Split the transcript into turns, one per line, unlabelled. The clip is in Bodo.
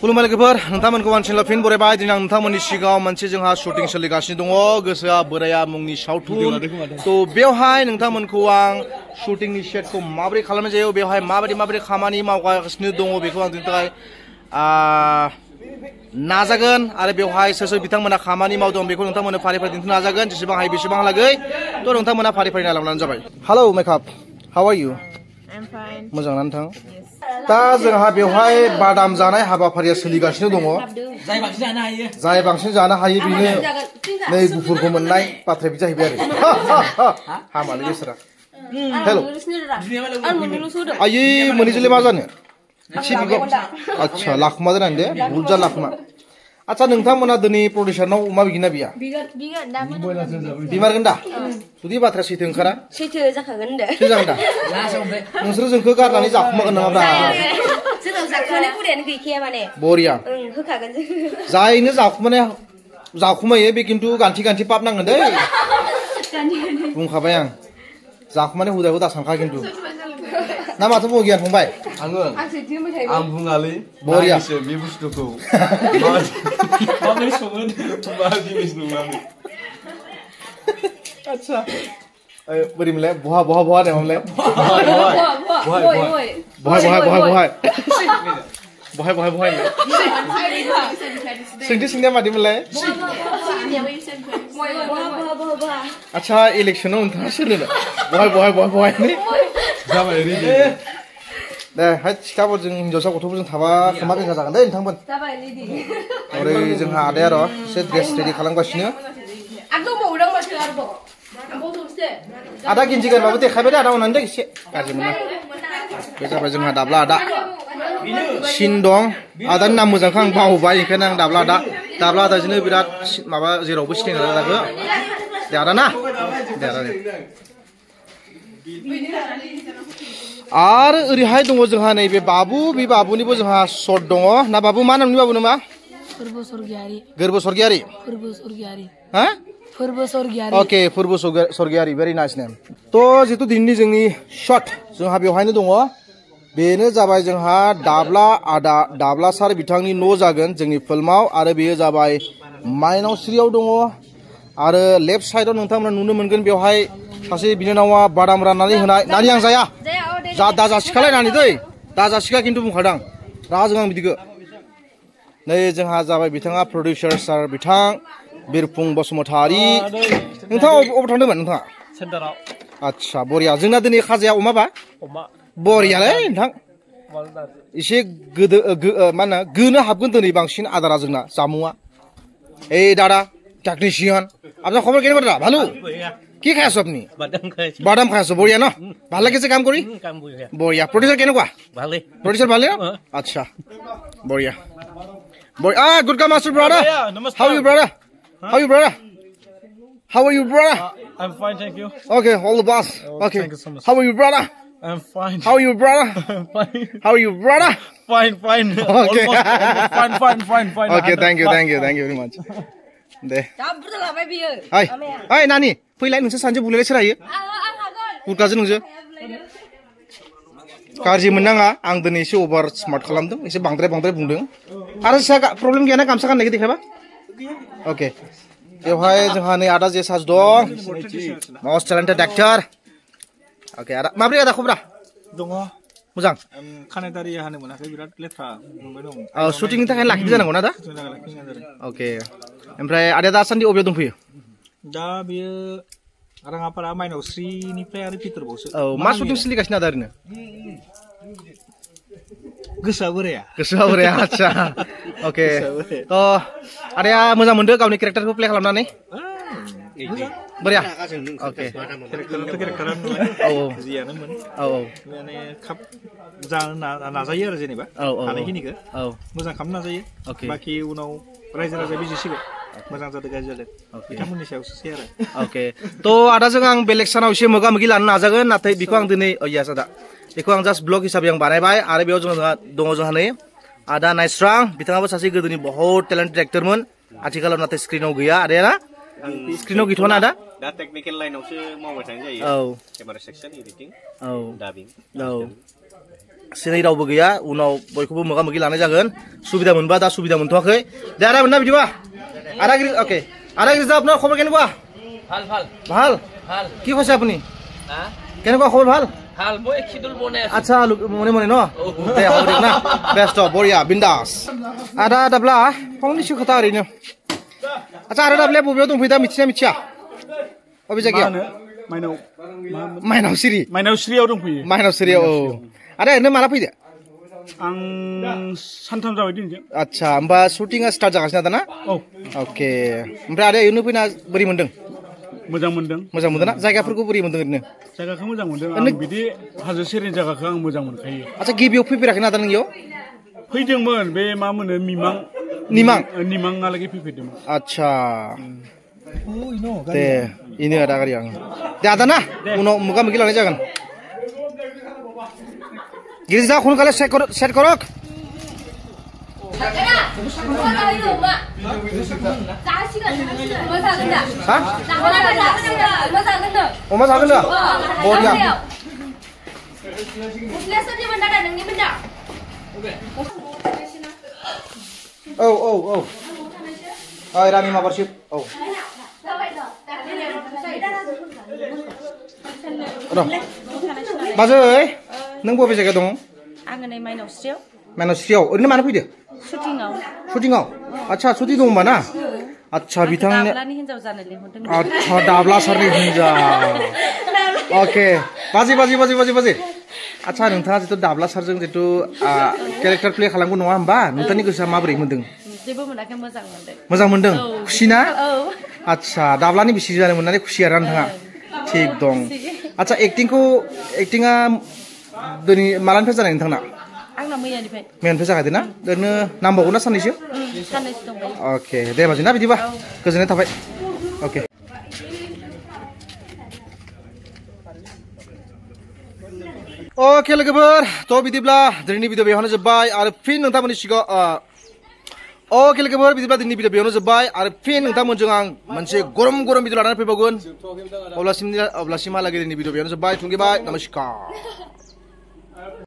खुलुमबाय लोगोफोर नोंथांमोनखौ वानसिनल फिन बरायबाय दिनै आं नोंथांमोननि सिगाङाव मोनसे जोंहा शुटिं सोलिगासिनो दङ गोसोआ बोराया मुंनि सावथुन त बेवहाय नोंथांमोनखौ आं शुटिंनि सेटखौ माबोरै खालामनाय जायो बेवहाय माबोरै खामानि मावगासिनो दङ बेखौ आं दिनै थाखाय नाजागोन आरो बेवहाय सोर बिथांमोना खामानि मावदों बेखौ नोंथांमोननो फारि फारि दिन्थिनो नाजागोन जेसेबां हायो बेसेबां लागै त नोंथांमोना फारि फारि नायलांबानो जाबाय हेलौ मेकआप how are you
I'm fine.
मोजां ना नोंथां दा जोंहा बेवहाय बादाम जानाय हाबाफारिया सोलिगासिनो दङ जाय बांसिन जानो हायो बेनो नै गुफुरखौ मोननाय बाथ्राया बि जाहैबाय आरो हामालै बेसरा हेलौ आयै मोनैजोंलाय मा जानो एसे आच्छा लाखुमा जानानै दे बुरजा लाखुमा आच्छा नोंथांमोना दिनै प्रडिउसारनाव अमा बिगिना बिया बिमारगोन दा जुदि बाथ्राया सैथो ओंखारा
सैथो जाखागोन दे
सैथो जागोन दा नोंसोर जोंखौ गारनानै जाखुमागोन नामा ब्रा
जोंनाव जाखुमानाय हुदायानो गैखाया माने
बरिया
होखागोन
जायनो जाखुमायो बे खिन्थु गान्थि पाप नांगोन दै बुंखाबाय आं जाखुमानाय हुदाखौ दा सानखा खिन्थु ना माथो बगियान फंबाय
आं बुङालै
बरिया
बे बुस्थुखौ माबोरै सङो मा जिनिस नङालै
आच्छा बोरै मोनलाय बहा होननाय बहाय सोंथि सोंनाया मादिमोनलाय आच्छा इलेक्सनाव नोंथाङा सोलोङो बहाय
जाबाय रेडि
दे हाय सिख्लाफोरजों हिनजावसा गथ'फोरजों थाबा खोमा बेंगा जागोन दै नोंथांमोन ओरै जोंहा आदाया र' एसे ड्रेस रेडि खालामगासिनो आदा गिन्जि गानबाबो देखायबाय दे आदा अननानै दे एसे गाज्रि मोना बे जाबाय जोंहा दाब्ला आदा सिन दं आदानि नाम मोजांखौ आं बावबाय ओंखायनो आं दाब्ला आदाजोंनो बिराद माबा जेरावबो सिनायनो आदाखौ दे आदा ना दे आदा दे आरो ओरैहाय दङ जोंहा नैबे बाबु बे बाबुनिबो जोंहा सर्ट दङ ना बाबु मा नामनि बाबु नामा गोरबो सरगियारि हा अके फोरबो सरगियारि भेरि नाइस नेम त जितु दिननि जोंनि शट जोंहा बेवहायनो दङ बेनो जाबाय जोंहा दाब्ला सार बिथांनि न' जागोन जोंनि फिल्माव आरो बेयो जाबाय माइनावस्रियाव दङ आरो लेफ्ट साइडआव नोंथांमोना नुनो मोनगोन बेवहाय सासे बिनानावा बादाम राननानै होनाय नानि आं जाया दाजासिखालाय नानि दै दाजासिखा खिन्थु बुंखादों रागाजों आं बिदिखौ नै जोंहा जाबाय बिथाङा प्रडिउसार सार बिथां बिरफुं बसुमतारी नोंथाङा अबाव थांदोंमोन नोंथाङा
सेन्टाराव
आच्छा बरिया जोंना दिनै खाजाया अमाबा बरियालै नोंथां एसे मा होनो गोनो हाबगोन दिनै बांसिन आदारा जोंना जामुआ এই दादा टेक्निशियन আপনার খবর কেন কথা ভালো কি খাই আছো আপনি বাদাম খাই আছো বঢ়িয়া ন ভাল লাগিছে কাম কৰি বঢ়িয়া প্ৰডিউসাৰ কেনেকুৱা ভালে প্ৰডিউসাৰ ভালে আচ্ছা বঢ়িয়া good come master brother how are you brother
I'm fine thank you
okay all the boss okay
thank you so much
how are you brother
I'm fine
how are you brother
fine
how are you brother
fine
okay
fine
okay thank you very much दे हाय नानि फैलाय नोंसोर सानजौ बुलायलाय सोर हायो बुरखाजों नोंसोर गाज्रि मोननाङा आं दिनै एसे अभार स्मार्ट खालामदों एसे बांद्राय बुंदों आरो प्रब्लेम गैयाना गामसा गाननायखौ देखायबा अके बेवहाय जोंहा नै आदा जे साज दं मस्ट टेलेन्टेड एक्टर अके आदा माब्रै आदा खबरा
दङ
मोजां
खानाय दारि हानो मोनाखै बिराद लेथ्रा मोनबाय दं
शुटिंनि थाखाय लाखिदो जानांगौ ना दा अके ओमफ्राय आदाया दासान्दि अबेयाव दंफैयो
दा बियो राङापारा माइनावस्रिनिफ्राय आरो भितरबावसो
औ मा शुटिं सोलिगासिनो आदा ओरैनो
गोसोआ बोराया
आच्छा अके त आदाया मोजां मोनदों गावनि केरेक्टारखौ प्ले खालामनानै बोरिया अके औ
माने खाब जानो नाजायो आरो जेनेबा हानायखिनिखौ मोजां खालामनो नाजायो बाखि उनाव रायजो राजा बिजिसिगोन मोजां जादों गाज्रि जादों बिथांमोननि सायावसो आरो
अके त आदाजों आं बेलेग सानाव एसे मोगा मोगि लानो नाजागोन नाथाय बेखौ आं दिनै यास आदा बेखौ आं जास्ट ब्लग हिसाबै आं बानायबाय आरो बेयाव दङ जोंहा नै आदा नायस्रां बिथाङाबो सासे गोदोनि बहुत टेलेन्टेड एक्टरमोन आथिखालाव नाथाय स्क्रिनाव गैया आदाया ना स्क्रिनाव गैथ'ना आदा
दा टेक्निकेल लाइनावसो मावबाय थानाय जायो
औ
केमेरा सेक्सन एडिटिं
औ
डाबिं
औ सिनै रावबो गैया उनाव बयखौबो मोगा मोगि लानाय जागोन सुबिदा मोनबा दा सुबिदा मोनथ'वाखै दे आदा मोनना बिदिबा आदा गिरि ओके आदा गिरिजा আপনার খবর কেনেকুৱা
ভাল ভাল
ভাল
ভাল
কি কৈছে আপুনি
হ্যাঁ
কেনেকুৱা খবৰ ভাল
ভাল মই খিদুল বনাই আছো
আচ্ছা মনে মনে ন দে হ'ব দিক না বেষ্ট বঢ়িয়া বিন্দাস आदा दाब्ला फंनैसो खोथा ओरैनो आচ্ছা आदा दाब्लाया बबेयाव दंफैयो दा मिथिया अबे जायगायाव माइनाव
माइनावस्रियाव दंफैयो
माइनावस्रियाव औ आदा ओरैनो माला फैदो
आं सानथाम जाबाय दिनजों
आच्छा होमबा शुटिंआ स्टार्ट जागासिनो दा ना
औ
अके ओमफ्राय आदा ओरैनो फैना बोरै मोनदों
मोजां मोनदों
ना जायगाफोरखौ बोरै मोनदों ओरैनो
जायगाखौ मोजां मोनदों आं बिदि हाजो सेरनि जायगाखौ आं मोजां मोनखायो
आच्छा गिबियाव फैफेराखै ना आदा नोंनियाव
फैदोंमोन बे मा मोनो निमांहालागै फैफेरदोंमोन
आच्छा दे इनो आदा गारि आं दे आदा ना उनाव मोगा मोगि लानाय जागोन गिरिजा সোনকালে সেট কৰক अमा जागोन दा बरिया औ ओइ रानि माबारशिप औ बाजै नों बबे जायगायाव दं
आङो नै
माइनावस्रियाव ओरैनो मानो फैदो शुटिंआव आच्छा शुटिं दं होमबा ना आच्छा बिथांनि आच्छा दाब्ला सारनि हिनजाव अके बाजै आच्छा नोंथाङा जितु दाब्ला सारजों जितु केरेक्टार प्ले खालामगौ नङा होमबा नोंथांनि गोसोआ माबोरै मोनदों
जेबो मोनाखै
मोजां मोनदों खुसि ना आच्छा दाब्लानि बिसि जानो मोननानै खुसि आरो नोंथाङा थिग दं आच्छा एक्टिंआ दिनै मालानिफ्राय जानाय नोंथांना
आंना मैयानिफ्राय
जागायदो ना ओरैनो नांबावगौ ना साननैसो
दंबायो
अके दे बाजै ना बिदिबा गोजोननाय थाबाय अके अके लोगोफोर थ' बिदिब्ला दिनैनि भिडिअ बेयावनो जोब्बाय आरो फिन नोंथांमोननि सिगाङाव अके लोगोफोर बिदिब्ला दिनैनि भिडिअ बेयावनो जोब्बाय आरो फिन नोंथांमोनजों आं मोनसे गरम भिडिअ लानानै फैबावगोन अब्लासिमहालागै दिनैनि भिडिअ बेयावनो जोब्बाय थुंगेबाय नमस्कार